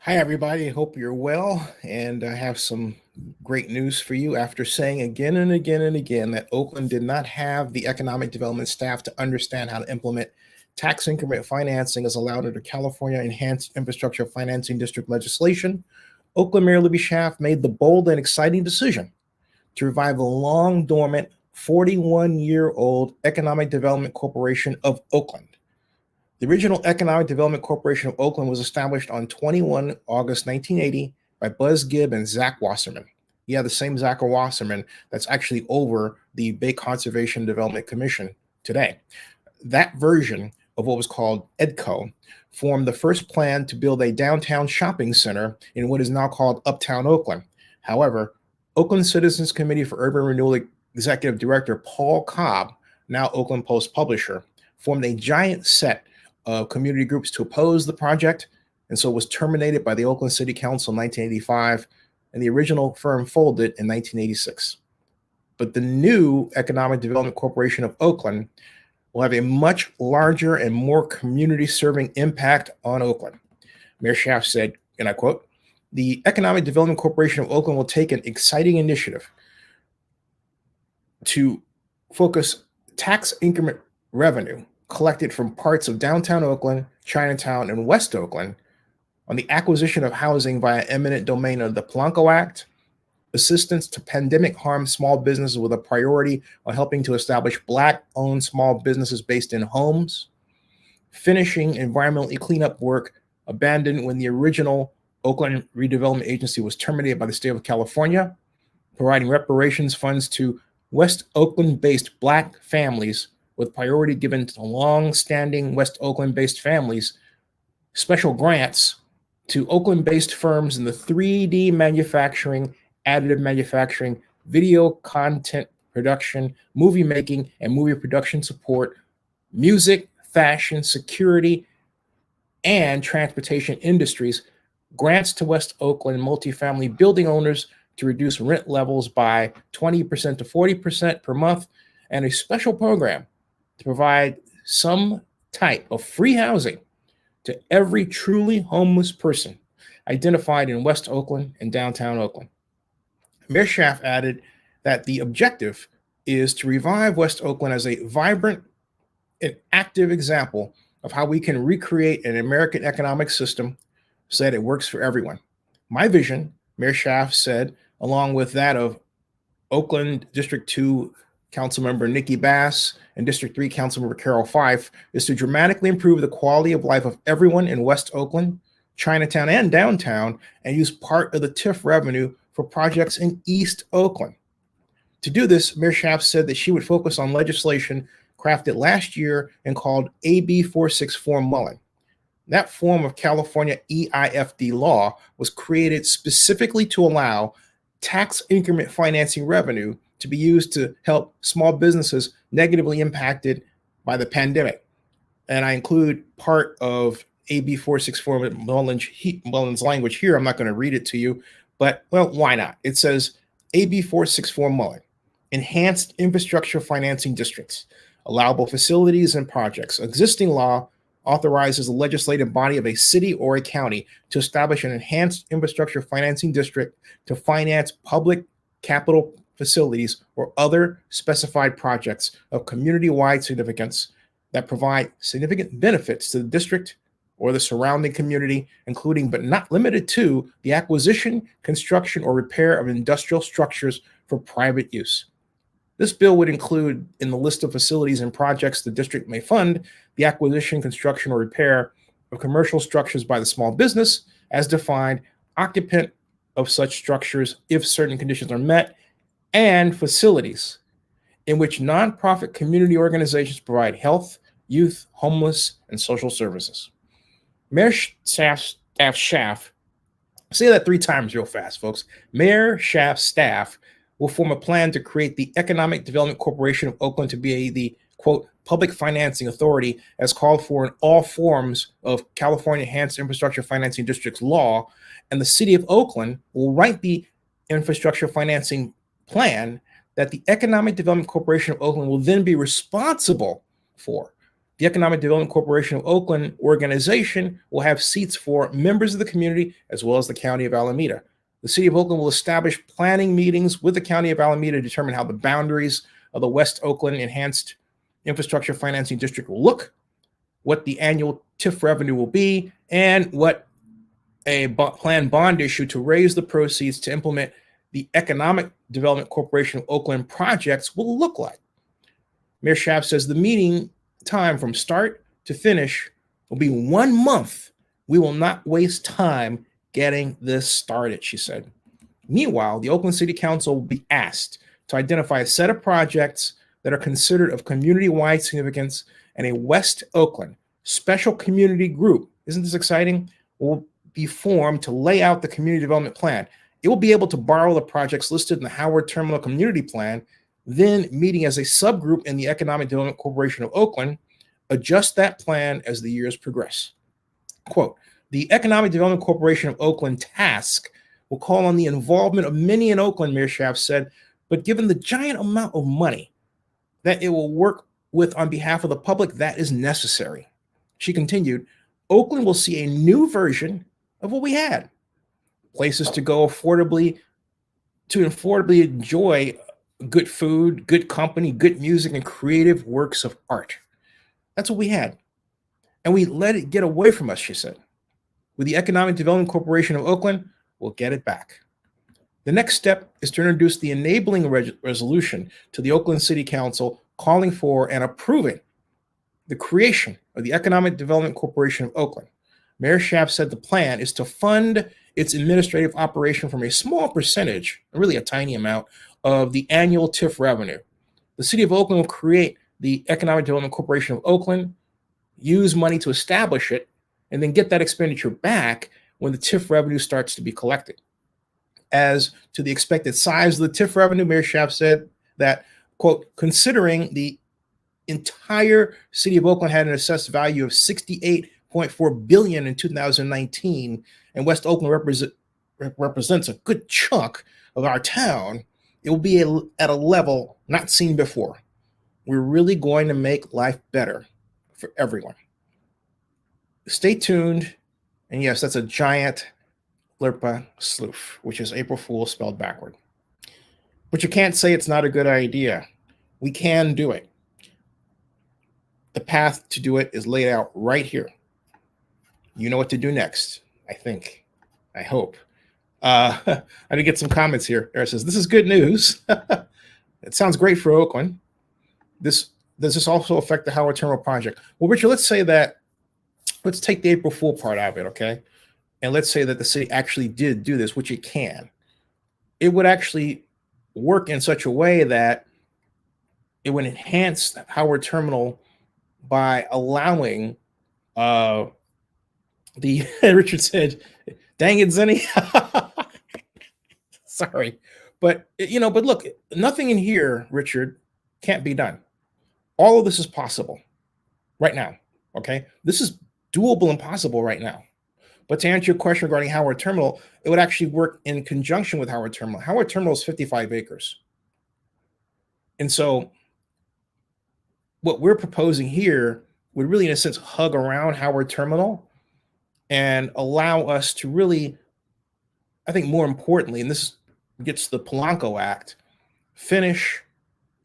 Hi, everybody. I hope you're well. And I have some great news for you. After saying again and again and again that Oakland did not have the economic development staff to understand how to implement tax increment financing as allowed under California Enhanced Infrastructure Financing District legislation, Oakland Mayor Libby Schaaf made the bold and exciting decision to revive the long dormant 41-year-old Economic Development Corporation of Oakland. The original Economic Development Corporation of Oakland was established on 21 August 1980 by Buzz Gibb and Zack Wasserman. Yeah, the same Zack Wasserman that's actually over the Bay Conservation Development Commission today. That version of what was called EDCO formed the first plan to build a downtown shopping center in what is now called Uptown Oakland. However, Oakland Citizens Committee for Urban Renewal Executive Director Paul Cobb, now Oakland Post Publisher, formed a giant set of community groups to oppose the project, and so it was terminated by the Oakland City Council in 1985, and the original firm folded in 1986. But the new Economic Development Corporation of Oakland will have a much larger and more community-serving impact on Oakland. Mayor Schaaf said, and I quote, "The Economic Development Corporation of Oakland will take an exciting initiative to focus tax increment revenue collected from parts of downtown Oakland, Chinatown, and West Oakland on the acquisition of housing via eminent domain of the Polanco Act, assistance to pandemic-harmed small businesses with a priority on helping to establish Black-owned small businesses based in homes, finishing environmentally cleanup work abandoned when the original Oakland Redevelopment Agency was terminated by the state of California, providing reparations funds to West Oakland-based Black families with priority given to long-standing West Oakland-based families, special grants to Oakland-based firms in the 3D manufacturing, additive manufacturing, video content production, movie making, and movie production support, music, fashion, security, and transportation industries, grants to West Oakland multifamily building owners to reduce rent levels by 20% to 40% per month, and a special program to provide some type of free housing to every truly homeless person identified in West Oakland and downtown Oakland. Mayor Schaaf added that the objective is to revive West Oakland as a vibrant and active example of how we can recreate an American economic system so that it works for everyone. My vision, Mayor Schaaf said, along with that of Oakland District 2 Councilmember Nikki Bass and District 3 Councilmember Carol Fife, is to dramatically improve the quality of life of everyone in West Oakland, Chinatown, and downtown, and use part of the TIF revenue for projects in East Oakland. To do this, Mayor Schaaf said that she would focus on legislation crafted last year and called AB 464 Mullen. That form of California EIFD law was created specifically to allow tax increment financing revenue to be used to help small businesses negatively impacted by the pandemic. And I include part of AB 464 Mullen's language here. I'm not going to read it to you, but, well, why not? It says, AB 464 Mullen, Enhanced Infrastructure Financing Districts, Allowable Facilities and Projects. Existing law authorizes the legislative body of a city or a county to establish an enhanced infrastructure financing district to finance public capital facilities or other specified projects of community-wide significance that provide significant benefits to the district or the surrounding community, including but not limited to the acquisition, construction, or repair of industrial structures for private use. This bill would include, in the list of facilities and projects the district may fund, the acquisition, construction, or repair of commercial structures by the small business as defined, occupant of such structures if certain conditions are met, and facilities in which nonprofit community organizations provide health, youth, homeless, and social services. Mayor Schaaf, say that 3 times real fast, folks. Mayor Schaaf's staff will form a plan to create the Economic Development Corporation of Oakland to be the, quote, public financing authority as called for in all forms of California Enhanced Infrastructure Financing Districts law, and the city of Oakland will write the infrastructure financing plan that the Economic Development Corporation of Oakland will then be responsible for. The Economic Development Corporation of Oakland organization will have seats for members of the community as well as the County of Alameda. The City of Oakland will establish planning meetings with the County of Alameda to determine how the boundaries of the West Oakland Enhanced Infrastructure Financing District will look, what the annual TIF revenue will be, and what a planned bond issue to raise the proceeds to implement the Economic Development Corporation of Oakland projects will look like. Mayor Schaaf says the meeting time from start to finish will be 1 month. We will not waste time getting this started, she said. Meanwhile, the Oakland City Council will be asked to identify a set of projects that are considered of community-wide significance, and a West Oakland special community group, isn't this exciting, will be formed to lay out the community development plan. It will be able to borrow the projects listed in the Howard Terminal Community Plan, then meeting as a subgroup in the Economic Development Corporation of Oakland, adjust that plan as the years progress. Quote, the Economic Development Corporation of Oakland task will call on the involvement of many in Oakland, Mayor Schaaf said, but given the giant amount of money that it will work with on behalf of the public, that is necessary. She continued, Oakland will see a new version of what we had. Places to go affordably enjoy good food, good company, good music, and creative works of art. That's what we had. And we let it get away from us, she said. With the Economic Development Corporation of Oakland, we'll get it back. The next step is to introduce the enabling resolution to the Oakland City Council calling for and approving the creation of the Economic Development Corporation of Oakland. Mayor Schaaf said the plan is to fund its administrative operation from a small percentage, really a tiny amount, of the annual TIF revenue. The City of Oakland will create the Economic Development Corporation of Oakland, use money to establish it, and then get that expenditure back when the TIF revenue starts to be collected. As to the expected size of the TIF revenue, Mayor Schaaf said that, quote, considering the entire City of Oakland had an assessed value of $68.4 billion in 2019, and West Oakland represents a good chunk of our town, it will be at a level not seen before. We're really going to make life better for everyone. Stay tuned. And yes, that's a giant Lirpa sloof, which is April Fool spelled backward. But you can't say it's not a good idea. We can do it. The path to do it is laid out right here. You know what to do next, I think. I hope. I did get some comments here. Eric says, this is good news. It sounds great for Oakland. Does this also affect the Howard Terminal project? Well, Richard, let's take the April Fool part out of it, okay? And let's say that the city actually did do this, which it can. It would actually work in such a way that it would enhance Howard Terminal by allowing Richard said, dang it, Zenny. Sorry. But look, nothing in here, Richard, can't be done. All of this is possible right now. Okay. This is doable and possible right now. But to answer your question regarding Howard Terminal, it would actually work in conjunction with Howard Terminal. Howard Terminal is 55 acres. And so what we're proposing here would really, in a sense, hug around Howard Terminal and allow us to really, I think more importantly, and this gets the Polanco Act, finish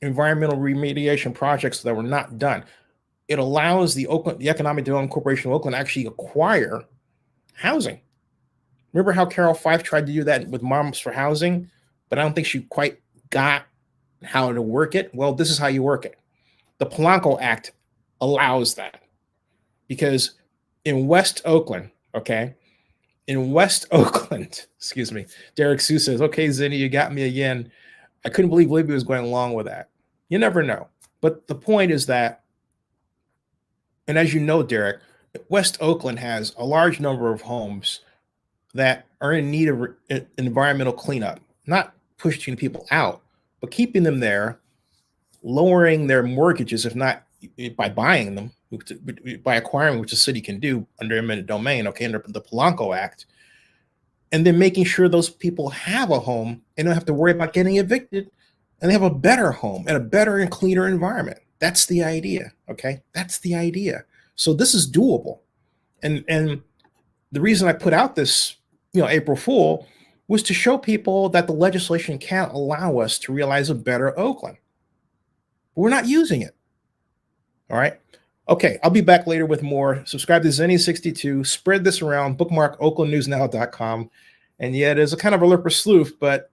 environmental remediation projects that were not done. It allows the Economic Development Corporation of Oakland actually acquire housing. Remember how Carol Fife tried to do that with Moms for Housing, but I don't think she quite got how to work it? Well, this is how you work it. The Polanco Act allows that because in West Oakland, okay, excuse me, Derek Sue says, okay, Zinni, you got me again. I couldn't believe Libby was going along with that. You never know. But the point is that, and as you know, Derek, West Oakland has a large number of homes that are in need of environmental cleanup, not pushing people out, but keeping them there, lowering their mortgages, if not by buying them, by acquiring, which the city can do under eminent domain, okay, under the Polanco Act, and then making sure those people have a home and don't have to worry about getting evicted, and they have a better home and a better and cleaner environment. That's the idea. Okay. That's the idea. So this is doable. And the reason I put out this, April Fool was to show people that the legislation can't allow us to realize a better Oakland. We're not using it. All right. Okay. I'll be back later with more. Subscribe to Zenny62. Spread this around. Bookmark oaklandnewsnow.com. And yeah, there's a kind of a lurper sleuth, but